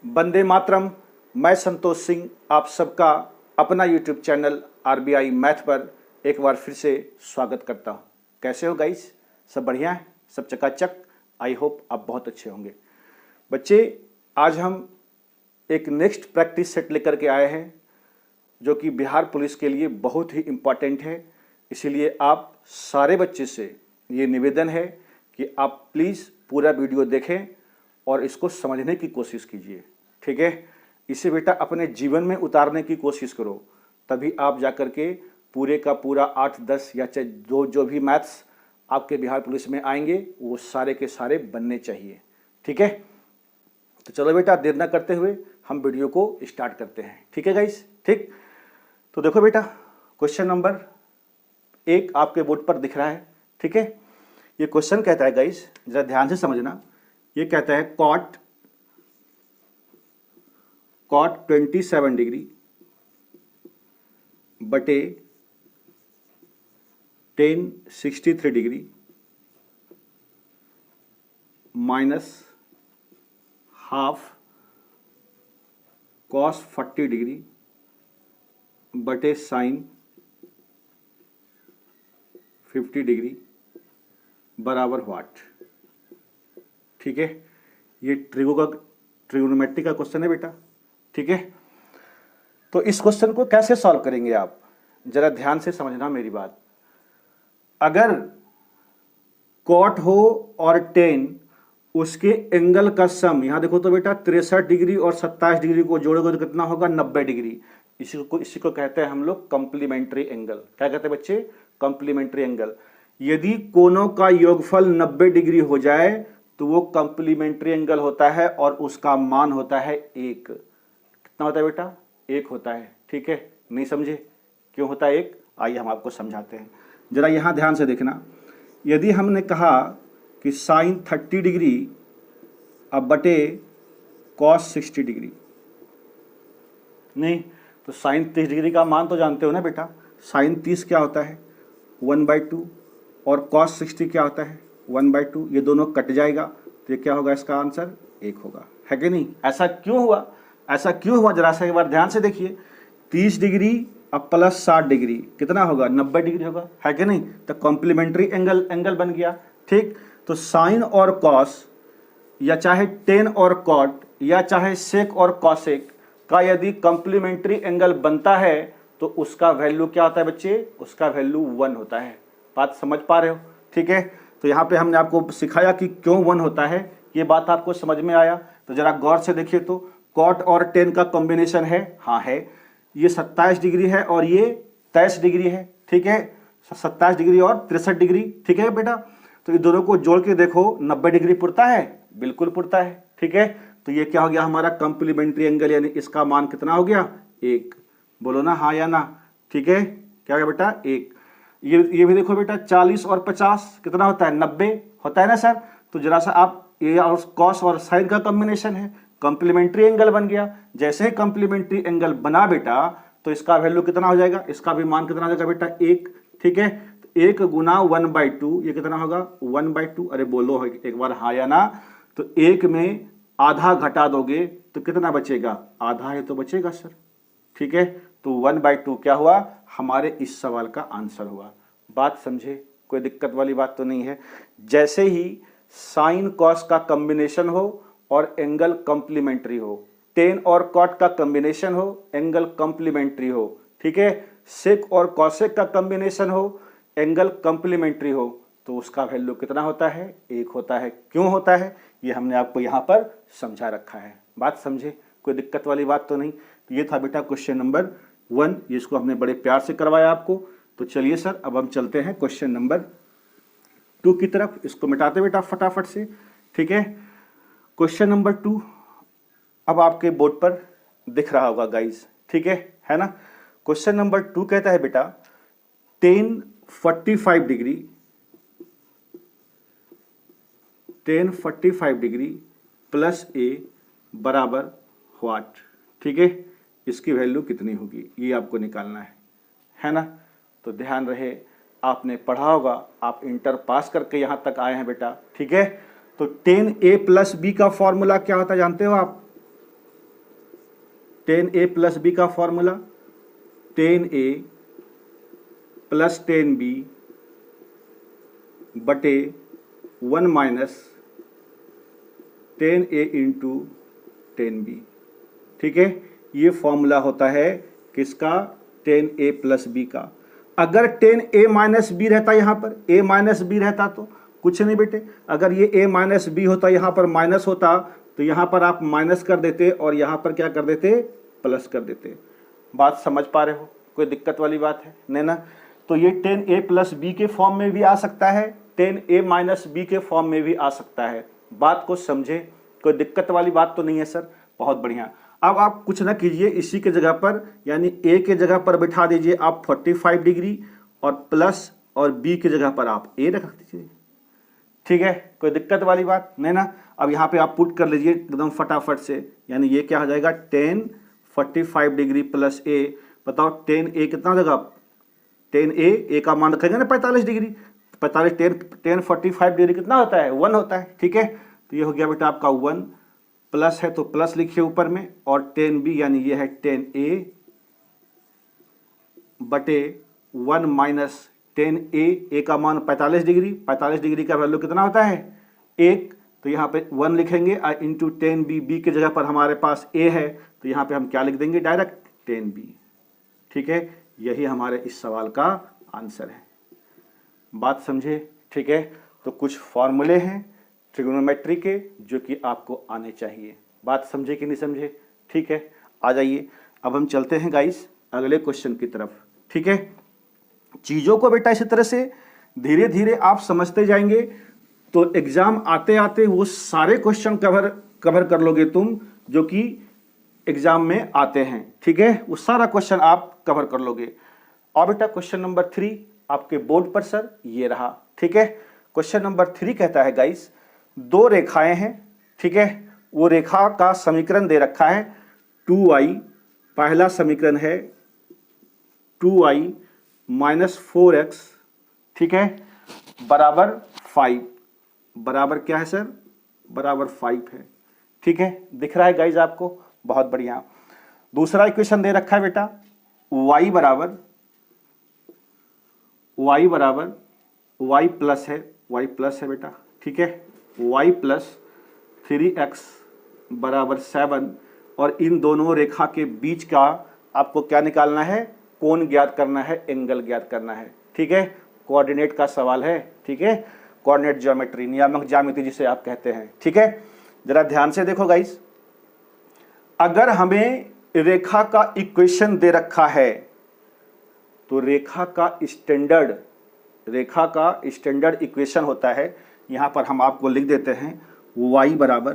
वंदे मातरम। मैं संतोष सिंह आप सबका अपना यूट्यूब चैनल आरबीआई मैथ पर एक बार फिर से स्वागत करता हूँ। कैसे हो गाइस? सब बढ़िया है, सब चकाचक। आई होप आप बहुत अच्छे होंगे। बच्चे, आज हम एक नेक्स्ट प्रैक्टिस सेट लेकर के आए हैं जो कि बिहार पुलिस के लिए बहुत ही इम्पॉर्टेंट है। इसीलिए आप सारे बच्चे से ये निवेदन है कि आप प्लीज़ पूरा वीडियो देखें और इसको समझने की कोशिश कीजिए, ठीक है। इसे बेटा अपने जीवन में उतारने की कोशिश करो, तभी आप जाकर के पूरे का पूरा 8, 10 या चाहे जो भी मैथ्स आपके बिहार पुलिस में आएंगे वो सारे के सारे बनने चाहिए, ठीक है। तो चलो बेटा, देर ना करते हुए हम वीडियो को स्टार्ट करते हैं, ठीक है गाइस। ठीक, तो देखो बेटा, क्वेश्चन नंबर 1 आपके बोर्ड पर दिख रहा है, ठीक है। ये क्वेश्चन कहता है गाइस, जरा ध्यान से समझना। ये कहता है कॉट 27 डिग्री बटे tan 63 degree minus half cos 40 degree बटे साइन 50 डिग्री बराबर व्हाट। ठीक है, ये ट्रिगोनोमेट्री का क्वेश्चन है बेटा, ठीक है। तो इस क्वेश्चन को कैसे सॉल्व करेंगे आप, जरा ध्यान से समझना मेरी बात। अगर कॉट हो और टेन, उसके एंगल का सम, यहां देखो तो बेटा 63 डिग्री और 27 डिग्री को जोड़ोगे तो कितना होगा? 90 डिग्री। इसी को कहते हैं हम लोग कॉम्प्लीमेंट्री एंगल। क्या कहते हैं बच्चे? Complementary angle. यदि कोनों का योगफल 90 डिग्री हो जाए तो वो कॉम्प्लीमेंट्री एंगल होता है और उसका मान होता है 1। कितना होता है बेटा? 1 होता है, ठीक है। नहीं समझे क्यों होता है 1? आइए हम आपको समझाते हैं। जरा यहां ध्यान से देखना। यदि हमने कहा कि साइन 30 डिग्री अब बटे कॉस 60 डिग्री, नहीं तो साइन 30 डिग्री का मान तो जानते हो ना बेटा। साइन 30 क्या होता है? 1/2 और कॉस 60 क्या होता है? 1/2। ये दोनों कट जाएगा तो ये क्या होगा? इसका आंसर 1 होगा, है कि नहीं? ऐसा क्यों हुआ? ऐसा क्यों हुआ जरा सा एक बार ध्यान से देखिए। 30 डिग्री अब प्लस 60 डिग्री कितना होगा? 90 डिग्री होगा, है कि नहीं? तो कॉम्प्लीमेंट्री एंगल बन गया, ठीक। तो साइन और कॉस या चाहे टेन और कॉट या चाहे सेक और कॉसेक का यदि कॉम्प्लीमेंट्री एंगल बनता है तो उसका वैल्यू क्या होता है बच्चे? उसका वैल्यू 1 होता है। बात समझ पा रहे हो? ठीक है। तो यहाँ पे हमने आपको सिखाया कि क्यों 1 होता है, ये बात आपको समझ में आया। तो जरा गौर से देखिए तो कॉट और टेन का कॉम्बिनेशन है, हाँ है। ये 27 डिग्री है और ये 23 डिग्री है, ठीक है। 27 डिग्री और 63 डिग्री, ठीक है बेटा। तो ये दोनों को जोड़ के देखो, 90 डिग्री पुरता है? बिल्कुल पुरता है, ठीक है। तो ये क्या हो गया हमारा? कॉम्प्लीमेंट्री एंगल, यानी इसका मान कितना हो गया? 1। बोलो ना हाँ या ना, ठीक है। क्या हो गया बेटा? 1। ये भी देखो बेटा, 40 और 50 कितना होता है? 90 होता है ना सर। तो जरा सा आप, ये और कॉस और साइन का कॉम्बिनेशन है, कॉम्प्लीमेंट्री एंगल बन गया। जैसे ही कॉम्प्लीमेंट्री एंगल बना बेटा तो इसका वैल्यू कितना हो जाएगा? इसका भी मान कितना हो जाएगा बेटा? 1, ठीक है। 1 गुना 1/2, ये कितना होगा? 1/2। अरे बोलो एक बार हाँ या ना। तो 1 में आधा घटा दोगे तो कितना बचेगा? आधा है तो बचेगा सर, ठीक है। तो 1/2 क्या हुआ? हमारे इस सवाल का आंसर हुआ। बात समझे? कोई दिक्कत वाली बात तो नहीं है। जैसे ही साइन कॉस का कॉम्बिनेशन हो और एंगल कॉम्प्लीमेंट्री हो, टेन और कॉट का कॉम्बिनेशन हो, एंगल कॉम्प्लीमेंट्री हो, ठीक है। सेक और कॉसेक का कॉम्बिनेशन हो, एंगल कॉम्प्लीमेंट्री हो, तो उसका वैल्यू कितना होता है? 1 होता है। क्यों होता है ये हमने आपको यहाँ पर समझा रखा है। बात समझे? कोई दिक्कत वाली बात तो नहीं। तो ये था बेटा क्वेश्चन नंबर 1, जिसको हमने बड़े प्यार से करवाया आपको। तो चलिए सर, अब हम चलते हैं क्वेश्चन नंबर 2 की तरफ। इसको मिटाते बेटा फटाफट से, ठीक है। क्वेश्चन नंबर 2 अब आपके बोर्ड पर दिख रहा होगा गाइज, ठीक है ना। क्वेश्चन नंबर 2 कहता है बेटा tan 45 डिग्री प्लस a बराबर व्हाट, ठीक है। इसकी वैल्यू कितनी होगी ये आपको निकालना है ना। तो ध्यान रहे, आपने पढ़ा होगा, आप इंटर पास करके यहां तक आए हैं बेटा, ठीक है। तो tan a प्लस बी का फॉर्मूला क्या होता है जानते हो आप? टेन ए प्लस बी का फॉर्मूला टेन ए प्लस टेन बी बटे 1 माइनस टेन ए इंटू टेन बी। ठीक है, ये फॉर्मूला होता है किसका, टेन ए प्लस बी का। अगर टेन ए माइनस बी रहता यहाँ पर, ए माइनस बी रहता तो कुछ नहीं बेटे, अगर ये ए माइनस बी होता यहाँ पर माइनस होता तो यहाँ पर आप माइनस कर देते और यहाँ पर क्या कर देते, प्लस कर देते। बात समझ पा रहे हो, कोई दिक्कत वाली बात है नहीं ना। तो ये टेन ए प्लस बी के फॉर्म में भी आ सकता है, टेन ए माइनस बी के फॉर्म में भी आ सकता है। बात को समझे, कोई दिक्कत वाली बात तो नहीं है सर, बहुत बढ़िया। अब आप कुछ ना कीजिए, इसी के जगह पर यानी ए के जगह पर बिठा दीजिए आप 45 डिग्री और प्लस, और बी की जगह पर आप ए रख दीजिए। ठीक है, कोई दिक्कत वाली बात नहीं ना। अब यहाँ पे आप पुट कर लीजिए एकदम फटाफट से, यानी ये क्या हो जाएगा, टेन 45 डिग्री प्लस ए। बताओ टेन ए कितना हो जाएगा, टेन ए का मान रखेंगे ना 45 डिग्री, 45 टेन 45 डिग्री कितना होता है, 1 होता है। ठीक है, तो ये हो गया बेटा आपका 1, प्लस है तो प्लस लिखिए ऊपर में, और टेन बी यानी ये है टेन ए बटे 1 माइनस टेन ए का मान 45 डिग्री, 45 डिग्री का वैल्यू कितना होता है 1, तो यहाँ पे 1 लिखेंगे इंटू टेन बी, बी की जगह पर हमारे पास ए है तो यहाँ पे हम क्या लिख देंगे, डायरेक्ट टेन बी। ठीक है, यही हमारे इस सवाल का आंसर है। बात समझे। ठीक है, तो कुछ फॉर्मूले हैं ट्रिग्नोमेट्री के जो कि आपको आने चाहिए। बात समझे कि नहीं समझे। ठीक है, आ जाइए अब हम चलते हैं गाइस अगले क्वेश्चन की तरफ। ठीक है, चीज़ों को बेटा इसी तरह से धीरे धीरे आप समझते जाएंगे तो एग्जाम आते आते वो सारे क्वेश्चन कवर कर लोगे तुम जो कि एग्जाम में आते हैं। ठीक है, वो सारा क्वेश्चन आप कवर कर लोगे। और बेटा क्वेश्चन नंबर 3 आपके बोर्ड पर सर ये रहा। ठीक है, क्वेश्चन नंबर 3 कहता है गाइस, दो रेखाएं हैं। ठीक है, वो रेखा का समीकरण दे रखा है 2y, पहला समीकरण है 2y माइनस 4x, ठीक है, बराबर 5, बराबर क्या है सर, बराबर 5 है। ठीक है, दिख रहा है गाइज आपको, बहुत बढ़िया। दूसरा इक्वेशन दे रखा है बेटा y बराबर y प्लस है बेटा। ठीक है, y प्लस 3x बराबर 7, और इन दोनों रेखा के बीच का आपको क्या निकालना है, कोण ज्ञात करना है, एंगल ज्ञात करना है। ठीक है, कोऑर्डिनेट का सवाल है। ठीक है, कोऑर्डिनेट ज्योमेट्री, नियामक ज्यामिति जिसे आप कहते हैं। ठीक है, जरा ध्यान से देखो गाइस, अगर हमें रेखा का इक्वेशन दे रखा है तो रेखा का स्टैंडर्ड इक्वेशन होता है, यहां पर हम आपको लिख देते हैं y बराबर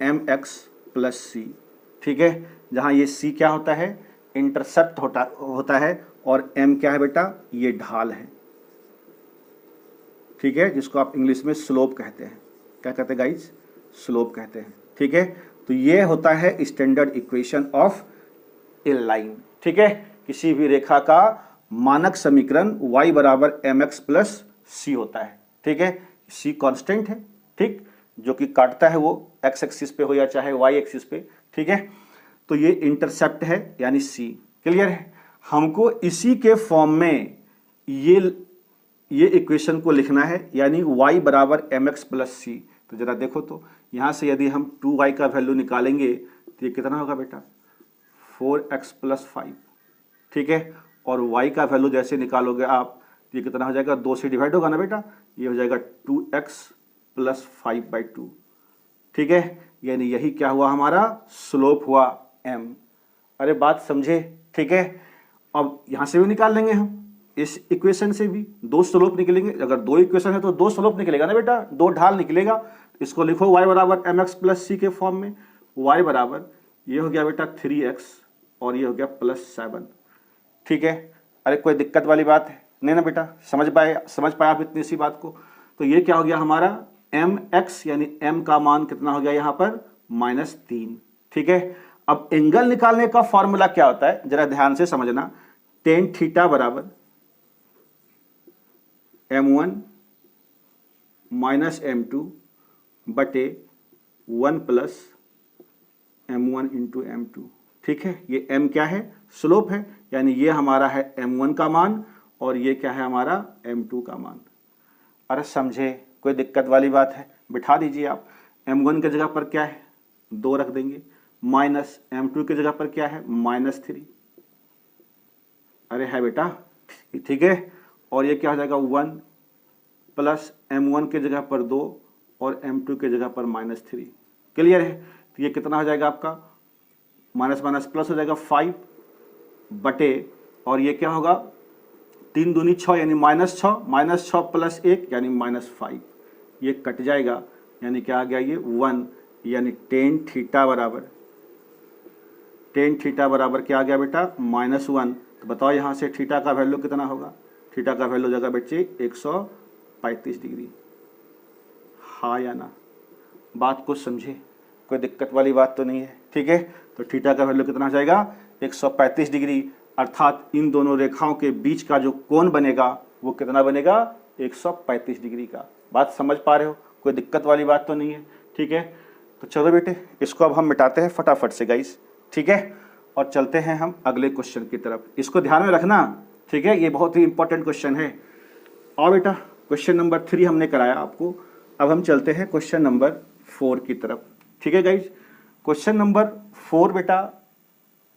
mx प्लस सी। ठीक है, जहां ये c क्या होता है, इंटरसेप्ट होता है, और m क्या है बेटा, ये ढाल है। ठीक है, जिसको आप इंग्लिश में स्लोप कहते हैं। क्या कहते हैं गाइज, स्लोप कहते हैं। ठीक है, तो ये होता है standard equation of A line. ठीक है, किसी भी रेखा का मानक समीकरण y बराबर mx प्लस सी होता है। ठीक है, c कांस्टेंट है, ठीक, जो कि काटता है वो x एक्सिस पे हो या चाहे y एक्सिस पे। ठीक है, तो ये इंटरसेप्ट है यानी c। क्लियर है, हमको इसी के फॉर्म में ये इक्वेशन को लिखना है, यानी y बराबर mx प्लस सी। तो जरा देखो तो यहां से यदि हम 2y का वैल्यू निकालेंगे तो ये कितना होगा बेटा, 4x प्लस 5। ठीक है, और y का वैल्यू जैसे निकालोगे आप ये कितना हो जाएगा, 2 से डिवाइड होगा ना बेटा, ये हो जाएगा 2x प्लस 5/2। ठीक है, यानी यही क्या हुआ, हमारा स्लोप हुआ m। अरे बात समझे। ठीक है, अब यहां से भी निकाल लेंगे हम, इस इक्वेशन से भी 2 स्लोप निकलेंगे। अगर 2 इक्वेशन है तो 2 स्लोप निकलेगा ना बेटा, 2 ढाल निकलेगा। इसको लिखो y बराबर mx प्लस सी के फॉर्म में, y बराबर ये हो गया बेटा 3x और ये हो गया प्लस 7। ठीक है, अरे कोई दिक्कत वाली बात है नहीं ना बेटा, समझ पाए आप इतनी सी बात को। तो ये क्या हो गया हमारा mx, यानी m का मान कितना हो गया यहाँ पर, -3। ठीक है, अब एंगल निकालने का फॉर्मूला क्या होता है, जरा ध्यान से समझना। टेन थीटा बराबर m1 माइनस m2 बटे 1 प्लस m1 इंटू m2। ठीक है, ये m क्या है, स्लोप है, यानी ये हमारा है m1 का मान और ये क्या है हमारा m2 का मान। अरे समझे, कोई दिक्कत वाली बात है, बिठा दीजिए आप। m1 की जगह पर क्या है 2 रख देंगे, माइनस m2 की जगह पर क्या है -3। अरे है बेटा, ठीक है। और ये क्या हो जाएगा 1 प्लस m1 की जगह पर 2 और m2 की जगह पर -3। क्लियर है? तो ये कितना हो जाएगा आपका, माइनस माइनस प्लस हो जाएगा 5 बटे, और ये क्या होगा 3 दूनी 6 यानी -6 प्लस 1 यानी -5। ये कट जाएगा, यानी क्या आ गया ये 1, यानी टेन थीटा बराबर क्या आ गया बेटा -1। तो बताओ यहाँ से थीटा का वैल्यू कितना होगा, थीटा का वैल्यू जगह बच्चे 135 डिग्री। हाँ या ना, बात को समझे, कोई दिक्कत वाली बात तो नहीं है। ठीक है, तो थीटा का वैल्यू कितना हो जाएगा 135 डिग्री, अर्थात इन दोनों रेखाओं के बीच का जो कोण बनेगा वो कितना बनेगा 135 डिग्री का। बात समझ पा रहे हो, कोई दिक्कत वाली बात तो नहीं है। ठीक है, तो चलो बेटे इसको अब हम मिटाते हैं फटाफट से गाइस। ठीक है, और चलते हैं हम अगले क्वेश्चन की तरफ, इसको ध्यान में रखना। ठीक है, ये बहुत ही इंपॉर्टेंट क्वेश्चन है। और बेटा क्वेश्चन नंबर 3 हमने कराया आपको, अब हम चलते हैं क्वेश्चन नंबर 4 की तरफ। ठीक है गाइज, क्वेश्चन नंबर 4 बेटा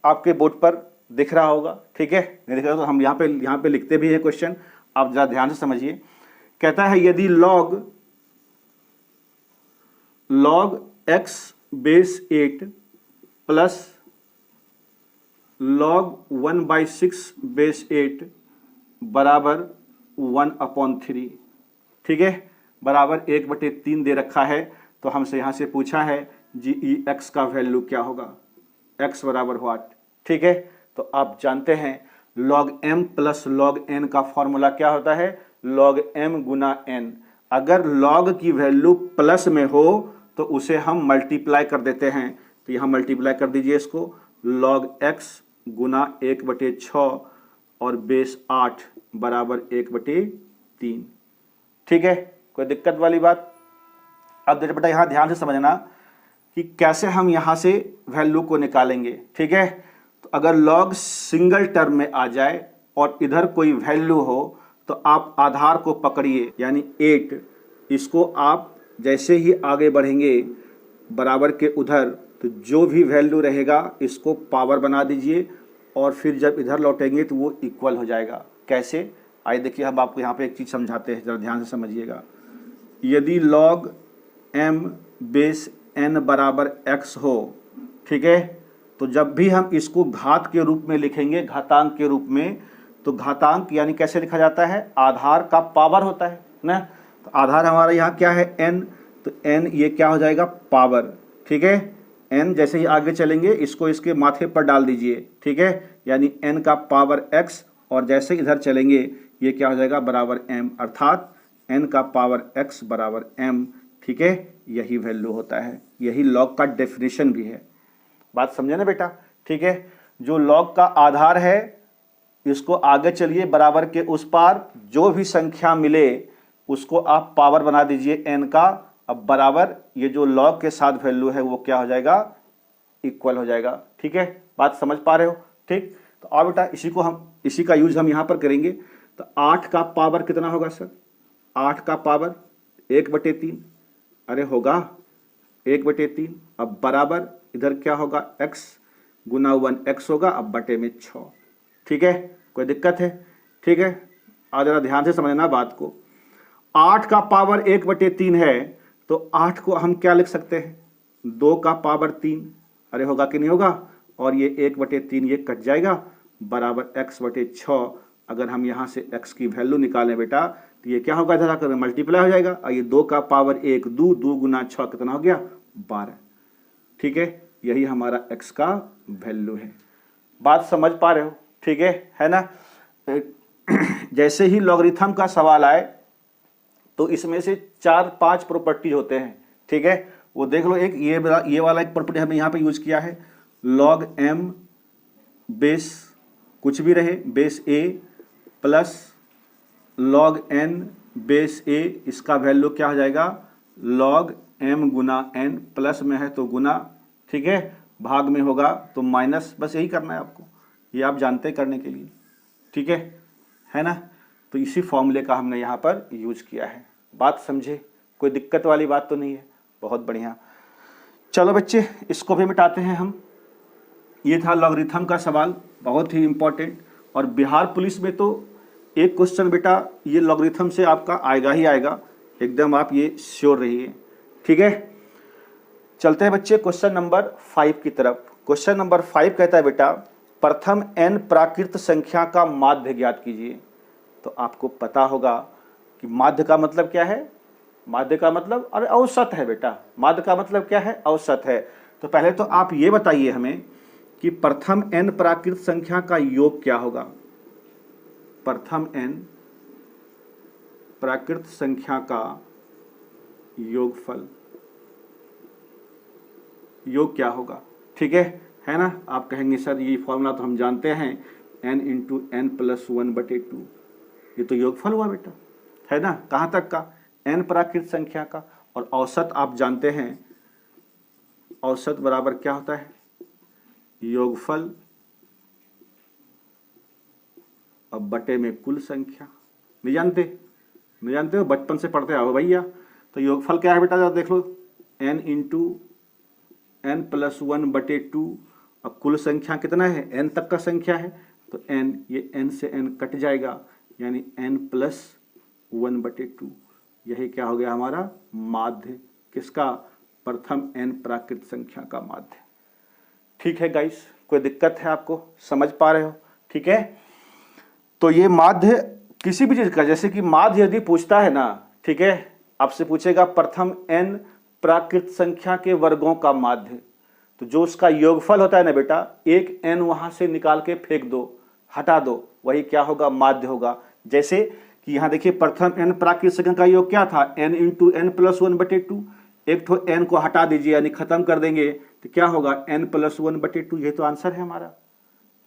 आपके बोर्ड पर दिख रहा होगा। ठीक है, नहीं दिख रहा तो हम यहाँ पे लिखते भी हैं क्वेश्चन, आप जरा ध्यान से समझिए। कहता है यदि log x base 8 plus log 1/6 base 8 बराबर 1/3। ठीक है, बराबर 1/3 दे रखा है। तो हमसे यहाँ से पूछा है जी ई एक्स का वैल्यू क्या होगा, x बराबर व्हाट। ठीक है, तो आप जानते हैं log m plus log n का फॉर्मूला क्या होता है, log m गुना n। अगर log की वैल्यू प्लस में हो तो उसे हम मल्टीप्लाई कर देते हैं, तो यहाँ मल्टीप्लाई कर दीजिए इसको, log x गुना 1/6 और बेस 8 बराबर 1/3। ठीक है, कोई दिक्कत वाली बात। अब देखो बेटा यहाँ ध्यान से समझना कि कैसे हम यहाँ से वैल्यू को निकालेंगे। ठीक है, तो अगर log सिंगल टर्म में आ जाए और इधर कोई वैल्यू हो तो आप आधार को पकड़िए, यानी 8, इसको आप जैसे ही आगे बढ़ेंगे बराबर के उधर, तो जो भी वैल्यू रहेगा इसको पावर बना दीजिए और फिर जब इधर लौटेंगे तो वो इक्वल हो जाएगा। कैसे, आइए देखिए, हम आपको यहाँ पे एक चीज़ समझाते हैं, जरा ध्यान से समझिएगा। यदि log m बेस n बराबर x हो, ठीक है, तो जब भी हम इसको घात के रूप में लिखेंगे, घातांक के रूप में, तो घातांक यानी कैसे लिखा जाता है, आधार का पावर होता है ना। तो आधार हमारा यहाँ क्या है n, तो n ये क्या हो जाएगा पावर। ठीक है, n जैसे ही आगे चलेंगे इसको इसके माथे पर डाल दीजिए। ठीक है, यानी n का पावर x, और जैसे इधर चलेंगे ये क्या हो जाएगा बराबर m, अर्थात n का पावर x बराबर m। ठीक है, यही वैल्यू होता है, यही log का डेफिनेशन भी है। बात समझे ना बेटा। ठीक है, जो log का आधार है इसको आगे चलिए बराबर के उस पार जो भी संख्या मिले उसको आप पावर बना दीजिए n का। अब बराबर ये जो log के साथ वैल्यू है वो क्या हो जाएगा, इक्वल हो जाएगा। ठीक है, बात समझ पा रहे हो। ठीक, तो अब बेटा इसी का यूज हम यहाँ पर करेंगे। तो 8 का पावर कितना होगा सर, 8 का पावर 1/3, अरे होगा 1/3। अब बराबर इधर क्या होगा x गुना 1x होगा, अब बटे में 6। ठीक है, कोई दिक्कत है। ठीक है, आज जरा ध्यान से समझना बात को। 8 का पावर 1/3 है तो 8 को हम क्या लिख सकते हैं, 2 का पावर 3, अरे होगा कि नहीं होगा, और ये 1/3 ये कट जाएगा, बराबर x/6। अगर हम यहाँ से x की वैल्यू निकालें बेटा तो ये क्या होगा, इधर आकर मल्टीप्लाई हो जाएगा, और ये 2 का पावर 1, 2 गुना 6 कितना हो गया 12। ठीक है, यही हमारा x का वैल्यू है। बात समझ पा रहे हो। ठीक है ना। जैसे ही लॉगरिथम का सवाल आए तो इसमें से 4-5 प्रॉपर्टीज होते हैं। ठीक है, वो देख लो। एक ये वाला एक प्रॉपर्टी हमने यहाँ पे यूज किया है, log m बेस कुछ भी रहे base a plus log n base a, इसका वैल्यू क्या हो जाएगा log m गुना n, प्लस में है तो गुना, ठीक है, भाग में होगा तो माइनस, बस यही करना है आपको, ये आप जानते हैं करने के लिए, ठीक है ना। तो इसी फॉर्मूले का हमने यहाँ पर यूज किया है। बात समझे, कोई दिक्कत वाली बात तो नहीं है, बहुत बढ़िया। चलो बच्चे इसको भी मिटाते हैं हम। ये था लॉगरिथम का सवाल, बहुत ही इम्पोर्टेंट, और बिहार पुलिस में तो एक क्वेश्चन बेटा ये लॉगरिथम से आपका आएगा ही आएगा, एकदम आप ये श्योर रहिए, ठीक है। चलते हैं बच्चे क्वेश्चन नंबर 5 की तरफ। क्वेश्चन नंबर 5 कहता है बेटा प्रथम n प्राकृत संख्या का माध्य ज्ञात कीजिए। तो आपको पता होगा कि माध्य का मतलब क्या है, माध्य का मतलब अरे औसत है बेटा, माध्य का मतलब क्या है, औसत है। तो पहले तो आप ये बताइए हमें कि प्रथम n प्राकृत संख्या का योग क्या होगा। प्रथम n प्राकृत संख्या का योगफल, योग क्या होगा, ठीक है ना। आप कहेंगे सर ये फॉर्मूला तो हम जानते हैं, n इंटू एन प्लस 1/2, ये तो योगफल हुआ बेटा, है ना। कहाँ तक का, n प्राकृत संख्या का, और औसत आप जानते हैं, औसत बराबर क्या होता है, योगफल और बटे में कुल संख्या। नहीं जानते, नहीं जानते हो, बचपन से पढ़ते आओ भैया। तो योगफल क्या है बेटा, जरा देख लो, n इंटू एन प्लस 1/2, और कुल संख्या कितना है, n तक का संख्या है, तो n, ये n से n कट जाएगा, यानी n प्लस 1/2, यही क्या हो गया हमारा माध्य, किसका, प्रथम n प्राकृत संख्या का माध्य। ठीक है गाइस, कोई दिक्कत है आपको, समझ पा रहे हो, ठीक है। तो ये माध्य किसी भी चीज का, जैसे कि माध्य यदि पूछता है ना, ठीक है, आपसे पूछेगा प्रथम n प्राकृत संख्या के वर्गों का माध्य, तो जो उसका योगफल होता है ना बेटा, एक n वहां से निकाल के फेंक दो, हटा दो, वही क्या होगा, माध्य होगा। जैसे कि यहाँ देखिए प्रथम n प्राकृत संख्या का योग क्या था, n इंटू एन प्लस 1/2, एक तो n को हटा दीजिए यानी खत्म कर देंगे, तो क्या होगा n प्लस 1/2, ये तो आंसर है हमारा।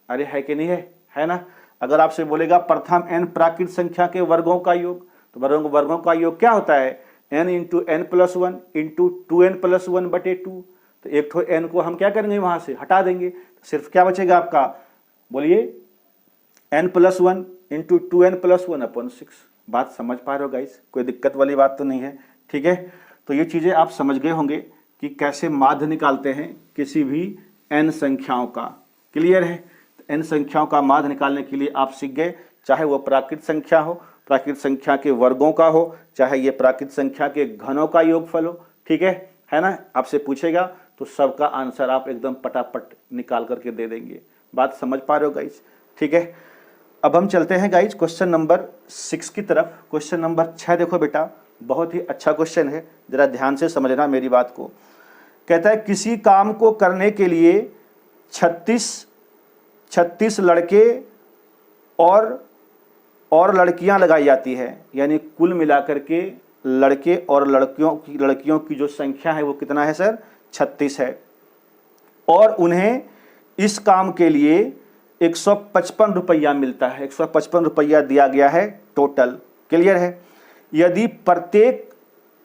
अरे है कि नहीं है ना। अगर आपसे बोलेगा प्रथम n प्राकृत संख्या के वर्गों का योग, तो वर्गों का योग क्या होता है, n into n plus 1 into 2n plus 1/2, तो एक तो n को हम क्या करेंगे वहां से हटा देंगे, तो सिर्फ क्या बचेगा आपका, बोलिए n plus 1 into 2n plus 1/6। बात समझ पा रहे हो गाइस, कोई दिक्कत वाली बात तो नहीं है, ठीक है। तो ये चीजें आप समझ गए होंगे कि कैसे माध्य निकालते हैं किसी भी n संख्याओं का, क्लियर है। n संख्याओं का माध्य निकालने के लिए आप सीख गए, चाहे वो प्राकृत संख्या हो, प्राकृत संख्या के वर्गों का हो, चाहे ये प्राकृत संख्या के घनों का योगफल हो, ठीक है ना। आपसे पूछेगा तो सबका आंसर आप एकदम पटापट निकाल करके दे देंगे। बात समझ पा रहे हो गाइस, ठीक है। अब हम चलते हैं गाइस क्वेश्चन नंबर 6 की तरफ। क्वेश्चन नंबर 6 देखो बेटा, बहुत ही अच्छा क्वेश्चन है, जरा ध्यान से समझना मेरी बात को। कहता है किसी काम को करने के लिए 36 लड़के और लड़कियां लगाई जाती है, यानी कुल मिलाकर के लड़के और लड़कियों की जो संख्या है वो कितना है सर, 36 है। और उन्हें इस काम के लिए 155 रुपया मिलता है, 155 रुपया दिया गया है टोटल, क्लियर है। यदि प्रत्येक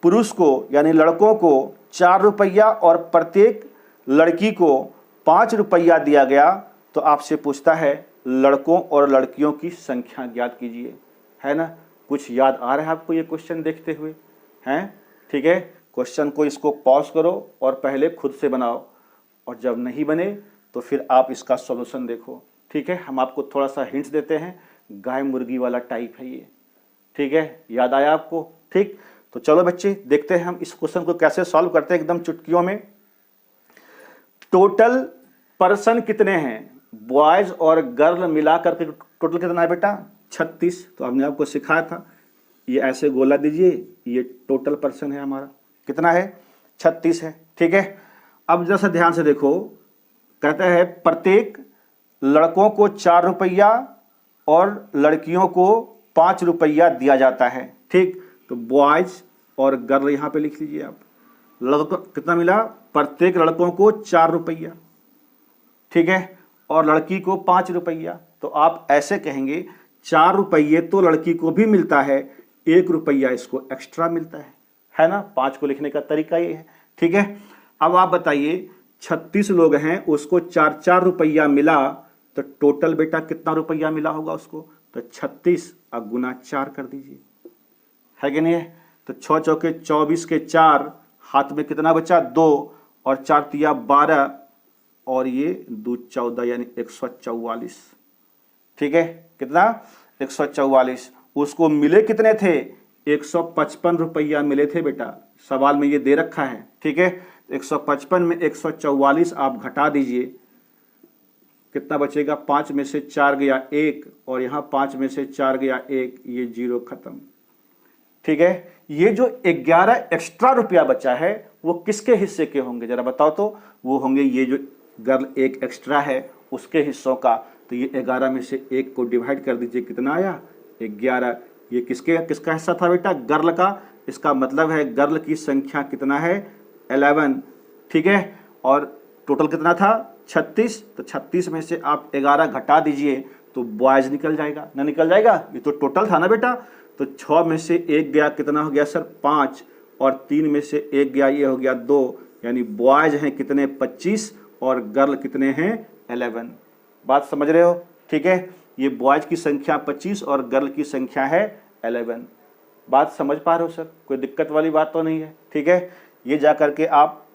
पुरुष को यानी लड़कों को 4 रुपया और प्रत्येक लड़की को 5 रुपया दिया गया, तो आपसे पूछता है लड़कों और लड़कियों की संख्या ज्ञात कीजिए, है ना। कुछ याद आ रहा है आपको ये क्वेश्चन देखते हुए, हैं, ठीक है। क्वेश्चन को इसको पॉज करो और पहले खुद से बनाओ, और जब नहीं बने तो फिर आप इसका सॉल्यूशन देखो, ठीक है। हम आपको थोड़ा सा हिंट्स देते हैं, गाय मुर्गी वाला टाइप है ये, ठीक है। याद आया आपको, ठीक। तो चलो बच्चे देखते हैं हम इस क्वेश्चन को कैसे सॉल्व करते हैं एकदम चुटकियों में। टोटल पर्सन कितने हैं, बॉयज और गर्ल मिलाकर के टोटल कितना है बेटा, 36। तो हमने आपको सिखाया था, ये ऐसे गोला दीजिए, ये टोटल पर्सन है हमारा, कितना है, 36 है, ठीक है। अब जरा सा ध्यान से देखो, कहता है प्रत्येक लड़कों को 4 रुपया और लड़कियों को 5 रुपया दिया जाता है, ठीक। तो बॉयज और गर्ल यहाँ पे लिख लीजिए आप। लड़कों कितना मिला, प्रत्येक लड़कों को 4 रुपया, ठीक है, और लड़की को 5 रुपया। तो आप ऐसे कहेंगे 4 रुपये तो लड़की को भी मिलता है, 1 रुपया इसको एक्स्ट्रा मिलता है ना। 5 को लिखने का तरीका ये है, ठीक है। अब आप बताइए 36 लोग हैं, उसको 4-4 रुपया मिला, तो टोटल बेटा कितना रुपया मिला होगा उसको? तो 36 अब गुना 4 कर दीजिए, है कि नहीं है? तो 6 चौके 24 के 4, हाथ में कितना बचा? 2, और 4 तिया 12, और ये 2 14 यानी 144। ठीक है, कितना? 144। उसको मिले कितने थे? 155 रुपया मिले थे बेटा, सवाल में ये दे रखा है। ठीक है, 155 में 144 आप घटा दीजिए, कितना बचेगा? 5 में से 4 गया 1, और यहाँ 5 में से 4 गया 1, ये 0 खत्म। ठीक है, ये जो 11 एक्स्ट्रा रुपया बचा है वो किसके हिस्से के होंगे जरा बताओ तो? वो होंगे ये जो गर्ल एक एक्स्ट्रा है उसके हिस्सों का। तो ये 11 में से 1 को डिवाइड कर दीजिए, कितना आया? 11। ये किसका हिस्सा था बेटा? गर्ल का। इसका मतलब है गर्ल की संख्या कितना है? 11। ठीक है, और टोटल कितना था? 36। तो 36 में से आप 11 घटा दीजिए तो बॉयज निकल जाएगा ना? निकल जाएगा, ये तो टोटल था ना बेटा। तो 6 में से 1 गया, कितना हो गया सर? 5, और 3 में से 1 गया, ये हो गया 2, यानी बॉयज हैं कितने? 25, और गर्ल कितने हैं? 11। बात समझ रहे हो? ठीक है, ये बॉयज की संख्या 25 और गर्ल की संख्या है 11। बात समझ पा रहे हो सर? कोई दिक्कत वाली बात तो नहीं है? ठीक है, ये जा करके आप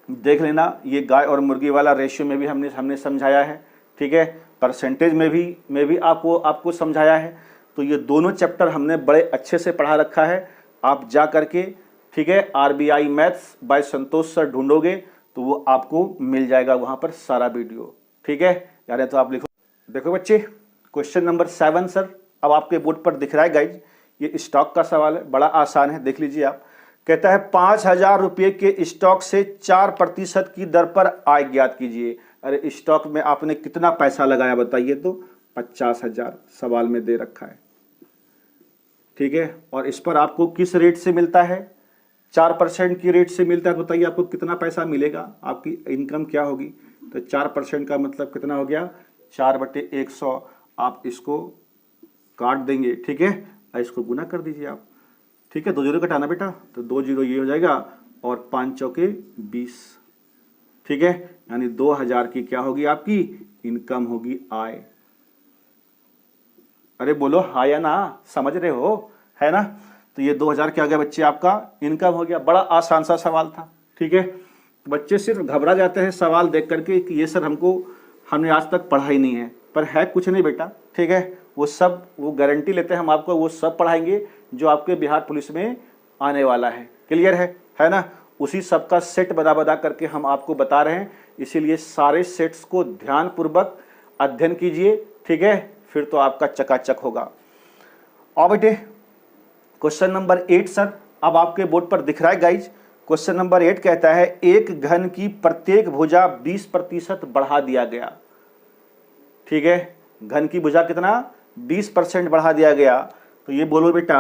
देख लेना। ये गाय और मुर्गी वाला रेशियो में भी हमने समझाया है। ठीक है, परसेंटेज में भी आपको समझाया है। तो ये दोनों चैप्टर हमने बड़े अच्छे से पढ़ा रखा है। आप जा करके, ठीक है, RBI maths by Santosh sir ढूंढोगे तो वो आपको मिल जाएगा वहां पर सारा वीडियो। ठीक है, यार तो आप लिखो। देखो बच्चे, क्वेश्चन नंबर 7 सर अब आपके बोर्ड पर दिख रहा है गाइज। ये स्टॉक का सवाल है, बड़ा आसान है, देख लीजिए आप। कहता है 5000 रुपये के स्टॉक से 4% की दर पर आय ज्ञात कीजिए। अरे स्टॉक में आपने कितना पैसा लगाया बताइए तो? 50,000 सवाल में दे रखा है। ठीक है, और इस पर आपको किस रेट से मिलता है? 4% की रेट से मिलता है। बताइए आपको कितना पैसा मिलेगा, आपकी इनकम क्या होगी? तो 4% का मतलब कितना हो गया? 4/100। आप इसको काट देंगे, ठीक है, और इसको गुना कर दीजिए आप। ठीक है, 2 जीरो घटाना बेटा, तो 2 जीरो ये हो जाएगा, और 5 चौके 20। ठीक है, यानी 2000 की क्या होगी? आपकी इनकम होगी, आय। अरे बोलो हाँ या ना, समझ रहे हो, है ना? तो ये 2000 क्या हो गया बच्चे? आपका इनकम हो गया। बड़ा आसान सा सवाल था। ठीक है, बच्चे सिर्फ घबरा जाते हैं सवाल देख करके कि ये सर हमने आज तक पढ़ा ही नहीं है, पर है कुछ नहीं बेटा। ठीक है, वो गारंटी लेते हैं हम आपको, वो सब पढ़ाएंगे जो आपके बिहार पुलिस में आने वाला है। क्लियर है ना? उसी सब का सेट बता करके हम आपको बता रहे हैं, इसीलिए सारे सेट्स को ध्यानपूर्वक अध्ययन कीजिए। ठीक है, फिर तो आपका चकाचक होगा। और बेटे क्वेश्चन नंबर 8 सर अब आपके बोर्ड पर दिख रहा है गाइज। क्वेश्चन नंबर 8 कहता है एक घन की प्रत्येक भुजा 20% बढ़ा दिया गया। ठीक है, घन की भुजा कितना? 20% बढ़ा दिया गया। तो ये बोलो बेटा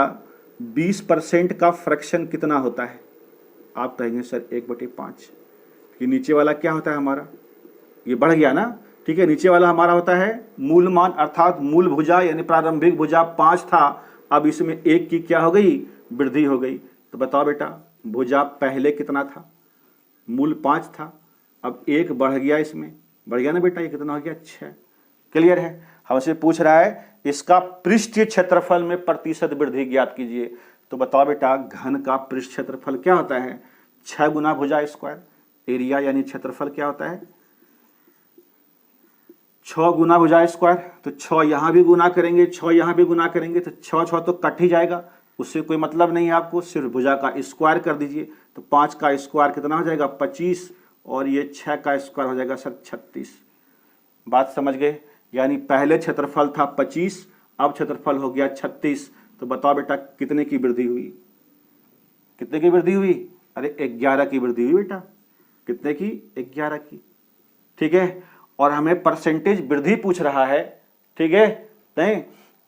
20% का फ्रैक्शन कितना होता है? आप कहेंगे सर 1/5। ये नीचे वाला क्या होता है हमारा? ये बढ़ गया ना? ठीक है, नीचे वाला हमारा होता है मूल मान, अर्थात मूल भुजा यानी प्रारंभिक भुजा 5 था, अब इसमें 1 की क्या हो गई? वृद्धि हो गई। तो बताओ बेटा भुजा पहले कितना था? मूल 5 था, अब 1 बढ़ गया, इसमें बढ़ गया ना बेटा? ये कितना हो गया? 6। क्लियर है? हमसे पूछ रहा है इसका पृष्ठीय क्षेत्रफल में प्रतिशत वृद्धि ज्ञात कीजिए। तो बताओ बेटा घन का पृष्ठ क्षेत्रफल क्या होता है? 6 गुना भुजा स्क्वायर। एरिया यानी क्षेत्रफल क्या होता है? 6 गुना भुजा स्क्वायर। तो 6 यहां भी गुना करेंगे, 6 यहां भी गुना करेंगे, तो 6 तो कट ही जाएगा, उससे कोई मतलब नहीं है आपको, सिर्फ भुजा का स्क्वायर कर दीजिए। तो 5 का स्क्वायर कितना हो जाएगा? 25, और ये 6 का स्क्वायर हो जाएगा सर 36। बात समझ गए? यानी पहले क्षेत्रफल था 25, अब क्षेत्रफल हो गया 36। तो बताओ बेटा कितने की वृद्धि हुई? कितने की वृद्धि हुई? अरे 11 की वृद्धि हुई बेटा। कितने की? 11 की। ठीक है, और हमें परसेंटेज वृद्धि पूछ रहा है। ठीक है, नहीं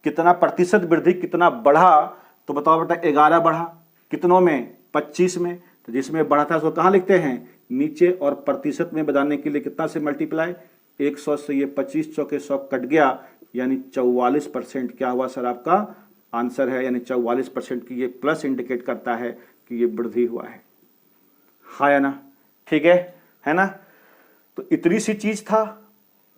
कितना प्रतिशत वृद्धि कितना बढ़ा? तो बताओ बेटा 11 बढ़ा, कितनों में? 25 में। तो जिसमें बढ़ा था उसको कहाँ लिखते हैं? नीचे, और प्रतिशत में बताने के लिए कितना से मल्टीप्लाई? 100 से। ये 25 चौके 100 कट गया, यानी 44% क्या हुआ सर? आपका आंसर है, यानी 44% की ये प्लस इंडिकेट करता है कि ये वृद्धि हुआ है। हाँ या ना? ठीक है ना? तो इतनी सी चीज था,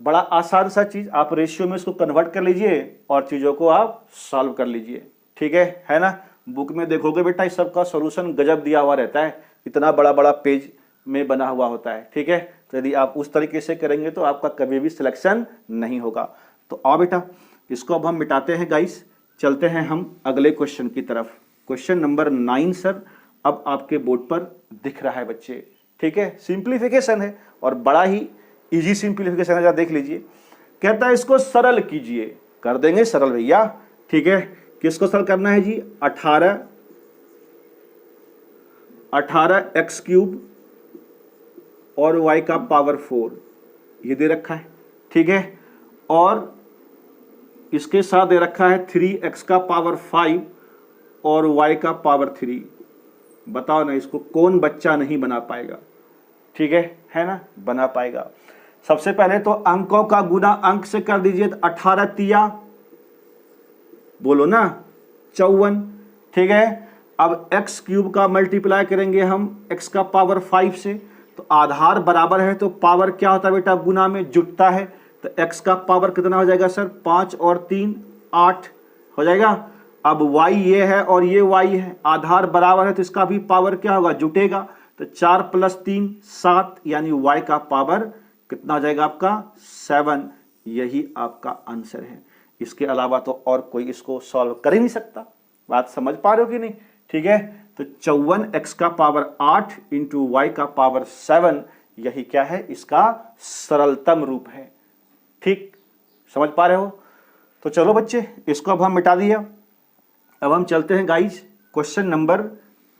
बड़ा आसान सा चीज, आप रेशियो में इसको कन्वर्ट कर लीजिए और चीजों को आप सॉल्व कर लीजिए। ठीक है ना। बुक में देखोगे बेटा इस सब का सॉल्यूशन गजब दिया हुआ रहता है, इतना बड़ा बड़ा पेज में बना हुआ होता है। ठीक है, तो यदि आप उस तरीके से करेंगे तो आपका कभी भी सिलेक्शन नहीं होगा। तो आओ बेटा इसको अब हम मिटाते हैं गाइस, चलते हैं हम अगले क्वेश्चन की तरफ। क्वेश्चन नंबर 9 सर अब आपके बोर्ड पर दिख रहा है बच्चे। ठीक है, सिंप्लीफिकेशन है और बड़ा ही इजी सिंप्लीफिकेशन है, देख लीजिए। कहता है इसको सरल कीजिए, कर देंगे सरल भैया। ठीक है, किसको सरल करना है जी? 18 एक्स क्यूब और y का पावर 4 ये दे रखा है। ठीक है, और इसके साथ दे रखा है 3x का पावर 5 और y का पावर 3। बताओ ना, इसको कौन बच्चा नहीं बना पाएगा? ठीक है ना, बना पाएगा। सबसे पहले तो अंकों का गुना अंक से कर दीजिए, तो 18 तिया बोलो ना 54। ठीक है, अब x क्यूब का मल्टीप्लाई करेंगे हम x का पावर 5 से, तो आधार बराबर है तो पावर क्या होता है बेटा? गुना में जुटता है, तो x का पावर कितना हो जाएगा सर? 5 और 3 8 हो जाएगा। अब y ये है और ये y है, आधार बराबर है तो इसका भी पावर क्या होगा? जुटेगा। तो 4 + 3 7, यानी y का पावर कितना हो जाएगा आपका? 7। यही आपका आंसर है, इसके अलावा तो और कोई इसको सॉल्व कर ही नहीं सकता। बात समझ पा रहे हो कि नहीं? ठीक है, तो 54 x का पावर 8 इंटू y का पावर 7, यही क्या है? इसका सरलतम रूप है। ठीक, समझ पा रहे हो? तो चलो बच्चे इसको अब हम मिटा दिया। अब हम चलते हैं गाइज क्वेश्चन नंबर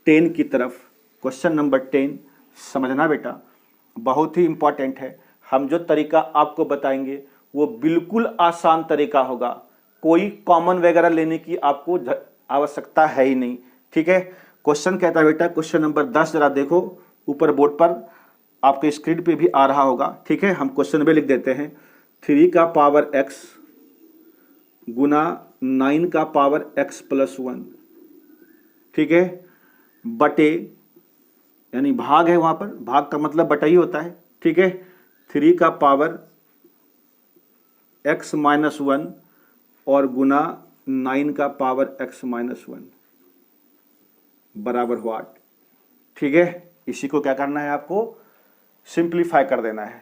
10 की तरफ। क्वेश्चन नंबर 10 समझना बेटा, बहुत ही इंपॉर्टेंट है। हम जो तरीका आपको बताएंगे वो बिल्कुल आसान तरीका होगा, कोई कॉमन वगैरह लेने की आपको आवश्यकता है ही नहीं। ठीक है, क्वेश्चन कहता है बेटा, क्वेश्चन नंबर 10 जरा देखो, ऊपर बोर्ड पर आपके स्क्रीन पे भी आ रहा होगा। ठीक है, हम क्वेश्चन में लिख देते हैं 3 का पावर x गुना 9 का पावर x + 1। ठीक है, बटे, यानी भाग है, वहां पर भाग का मतलब बटा ही होता है। ठीक है, 3 का पावर x - 1 और गुना 9 का पावर x - 1 बराबर व्हाट। ठीक है, इसी को क्या करना है? आपको सिंप्लीफाई कर देना है।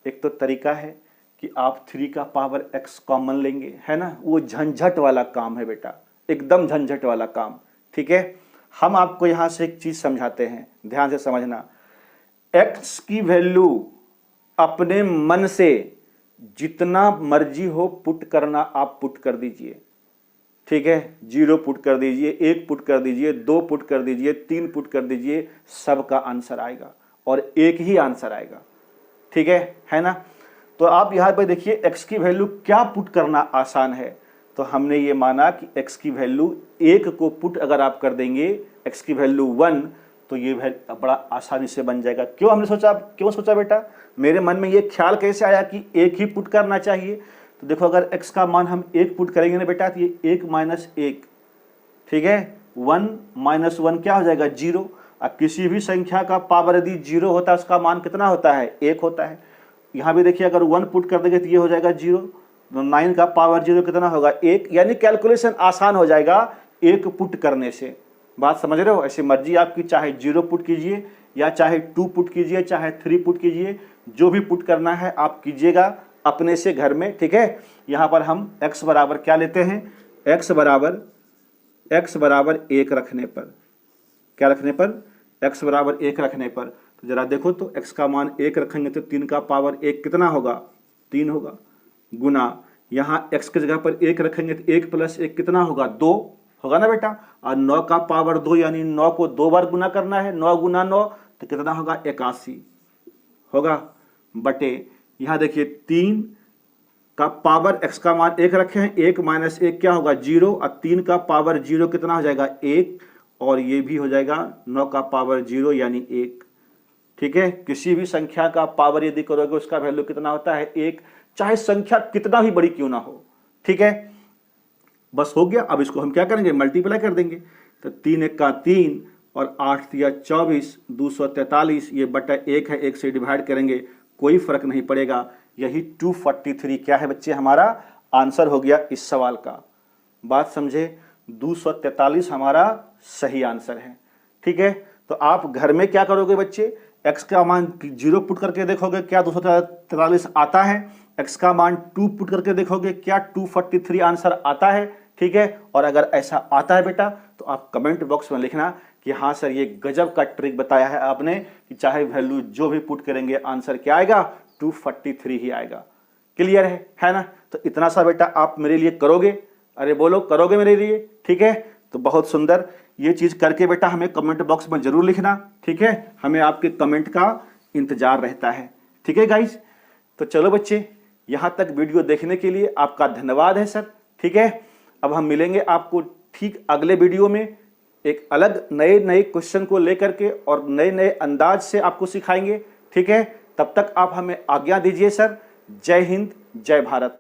एक तो तरीका है कि आप 3 का पावर x कॉमन लेंगे, है ना, वो झंझट वाला काम है बेटा, एकदम झंझट वाला काम। ठीक है, हम आपको यहां से एक चीज समझाते हैं, ध्यान से समझना। x की वैल्यू अपने मन से जितना मर्जी हो पुट करना, आप पुट कर दीजिए। ठीक है, 0 पुट कर दीजिए, 1 पुट कर दीजिए, 2 पुट कर दीजिए, 3 पुट कर दीजिए, सबका आंसर आएगा और एक ही आंसर आएगा। ठीक है ना। तो आप यहां पर देखिए x की वैल्यू क्या पुट करना आसान है, तो हमने ये माना कि x की वैल्यू 1 को पुट अगर आप कर देंगे, x की वैल्यू 1, तो ये बड़ा आसानी से बन जाएगा। क्यों सोचा बेटा? मेरे मन में ये ख्याल कैसे आया कि 1 ही पुट करना चाहिए? तो देखो, अगर x का मान हम 1 पुट करेंगे ना बेटा, तो ये 1 - 1, ठीक है, 1 - 1 क्या हो जाएगा? 0। अब किसी भी संख्या का पावर यदि 0 होता है, उसका मान कितना होता है? 1 होता है। यहाँ भी देखिए, अगर 1 पुट कर देंगे तो ये हो जाएगा 0, तो 9 का पावर 0 कितना होगा? 1। यानी कैलकुलेशन आसान हो जाएगा 1 पुट करने से। बात समझ रहे हो? ऐसे मर्जी आपकी, चाहे 0 पुट कीजिए या चाहे 2 पुट कीजिए, चाहे 3 पुट कीजिए, जो भी पुट करना है आप कीजिएगा अपने से घर में। ठीक है, यहाँ पर हम x बराबर क्या लेते हैं? x बराबर 1 रखने पर, क्या रखने पर? x बराबर 1 रखने पर, तो जरा देखो तो x का मान 1 रखेंगे तो 3 का पावर 1 कितना होगा? 3 होगा। गुना यहाँ x की जगह पर 1 रखेंगे तो 1 + 1 कितना होगा? 2 होगा ना बेटा। और 9 का पावर 2, यानी 9 को 2 बार गुना करना है, 9 गुना 9 तो कितना होगा? 81 होगा। बटे यहाँ देखिए 3 का पावर x का मान 1 रखे हैं, 1 - 1 क्या होगा? 0, और 3 का पावर 0 कितना हो जाएगा? 1, और ये भी हो जाएगा 9 का पावर 0 यानी 1। ठीक है, किसी भी संख्या का पावर यदि करोगे उसका वैल्यू कितना होता है? 1, चाहे संख्या कितना भी बड़ी क्यों ना हो। ठीक है, बस हो गया। अब इसको हम क्या करेंगे? मल्टीप्लाई कर देंगे। तो 3 × 3 और 8 × 24 243, ये बटा 1 है, 1 से डिवाइड करेंगे कोई फर्क नहीं पड़ेगा। यही 243 क्या है बच्चे, हमारा आंसर हो गया इस सवाल का। बात समझे, 243 हमारा सही आंसर है। ठीक है, तो आप घर में क्या करोगे बच्चे, x का मान 0 पुट करके देखोगे क्या 243 आता है, x का मान 2 पुट करके देखोगे क्या 243 आंसर आता है। ठीक है, और अगर ऐसा आता है बेटा तो आप कमेंट बॉक्स में लिखना कि हाँ सर ये गजब का ट्रिक बताया है आपने, कि चाहे वैल्यू जो भी पुट करेंगे आंसर क्या आएगा, 243 ही आएगा। क्लियर है ना। तो इतना सा बेटा आप मेरे लिए करोगे, अरे बोलो करोगे मेरे लिए। ठीक है, तो बहुत सुंदर, ये चीज करके बेटा हमें कमेंट बॉक्स में जरूर लिखना। ठीक है, हमें आपके कमेंट का इंतजार रहता है। ठीक है गाइज, तो चलो बच्चे, यहां तक वीडियो देखने के लिए आपका धन्यवाद है सर। ठीक है, अब हम मिलेंगे आपको ठीक अगले वीडियो में, एक अलग नए क्वेश्चन को लेकर के और नए अंदाज से आपको सिखाएंगे। ठीक है, तब तक आप हमें आज्ञा दीजिए सर। जय हिंद, जय भारत।